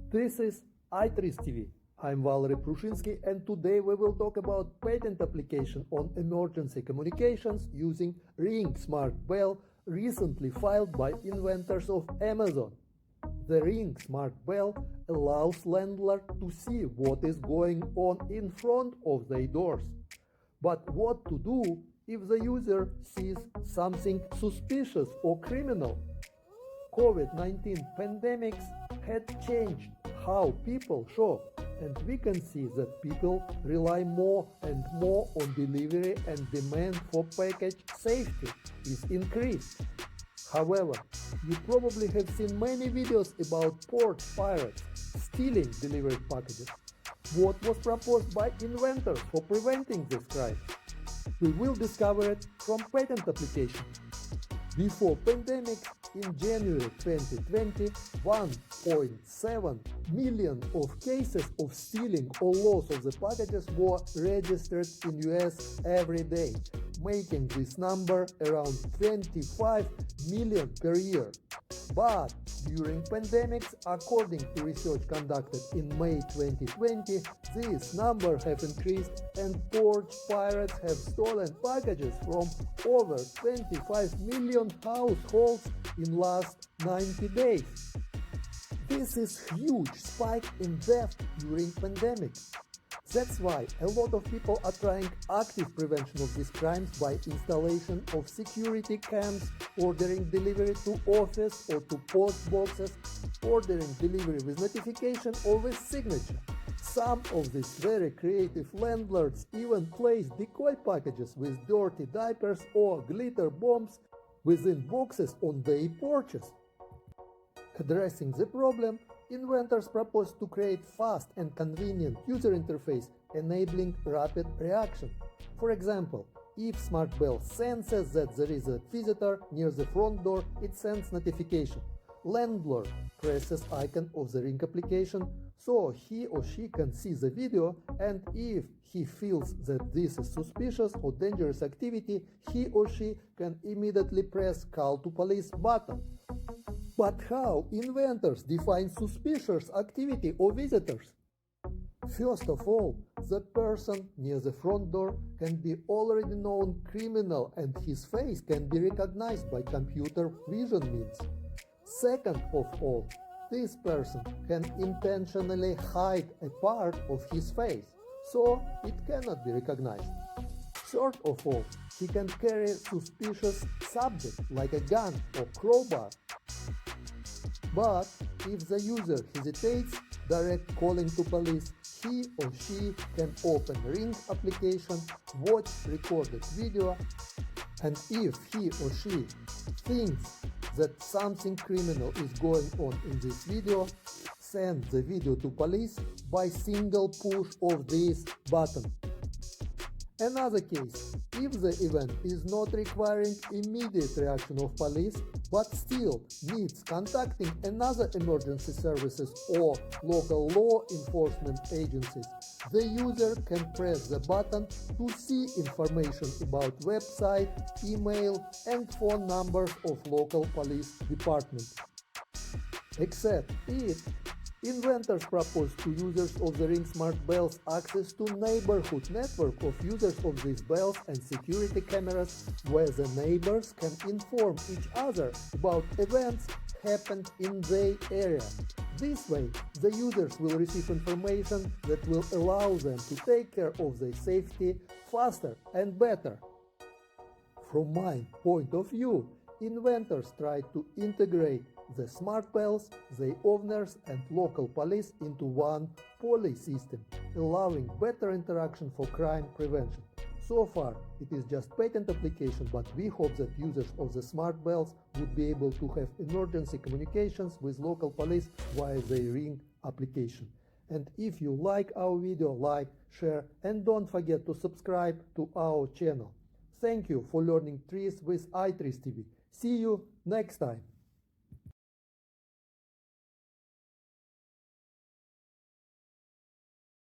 This is iTrist TV. I'm Valery Prushinsky, and today we will talk about patent application on emergency communications using Ring Smart Bell, recently filed by inventors of Amazon. The Ring Smart Bell allows landlord to see what is going on in front of their doors. But what to do if the user sees something suspicious or criminal? COVID-19 pandemics had changed how people shop, and we can see that people rely more and more on delivery, and demand for package safety is increased. However, you probably have seen many videos about port pirates stealing delivered packages. What was proposed by inventors for preventing this crime? We will discover it from patent application. Before pandemic, in January 2020, 1.7 million of cases of stealing or loss of the packages were registered in US every day, making this number around 25 million per year. But during pandemics, according to research conducted in May 2020, this number have increased and port pirates have stolen packages from over 25 million households in last 90 days. This is huge spike in theft during pandemic. That's why a lot of people are trying active prevention of these crimes by installation of security cams, ordering delivery to office or to post boxes, ordering delivery with notification or with signature. Some of these very creative landlords even place decoy packages with dirty diapers or glitter bombs within boxes on their porches. Addressing the problem, inventors propose to create fast and convenient user interface enabling rapid reaction. For example, if Smart Bell senses that there is a visitor near the front door, it sends notification. Landlord presses icon of the Ring application so he or she can see the video, and if he feels that this is suspicious or dangerous activity, he or she can immediately press Call to Police button. But how inventors define suspicious activity or visitors? First of all, the person near the front door can be already known criminal and his face can be recognized by computer vision means. Second of all, this person can intentionally hide a part of his face, so it cannot be recognized. Third of all, he can carry suspicious subject like a gun or crowbar. But if the user hesitates, direct calling to police, he or she can open Ring application, watch recorded video, and if he or she thinks that something criminal is going on in this video, send the video to police by single push of this button. Another case, if the event is not requiring immediate reaction of police, but still needs contacting another emergency services or local law enforcement agencies, the user can press the button to see information about website, email, and phone numbers of local police department. Except if inventors propose to users of the Ring Smart Bells access to neighborhood network of users of these bells and security cameras where the neighbors can inform each other about events happened in their area. This way, the users will receive information that will allow them to take care of their safety faster and better. From my point of view, inventors try to integrate the smart bells, their owners, and local police into one police system, allowing better interaction for crime prevention. So far, it is just patent application, but we hope that users of the smart bells would be able to have emergency communications with local police via their Ring application. And if you like our video, like, share, and don't forget to subscribe to our channel. Thank you for learning trees with iTrist TV. See you next time.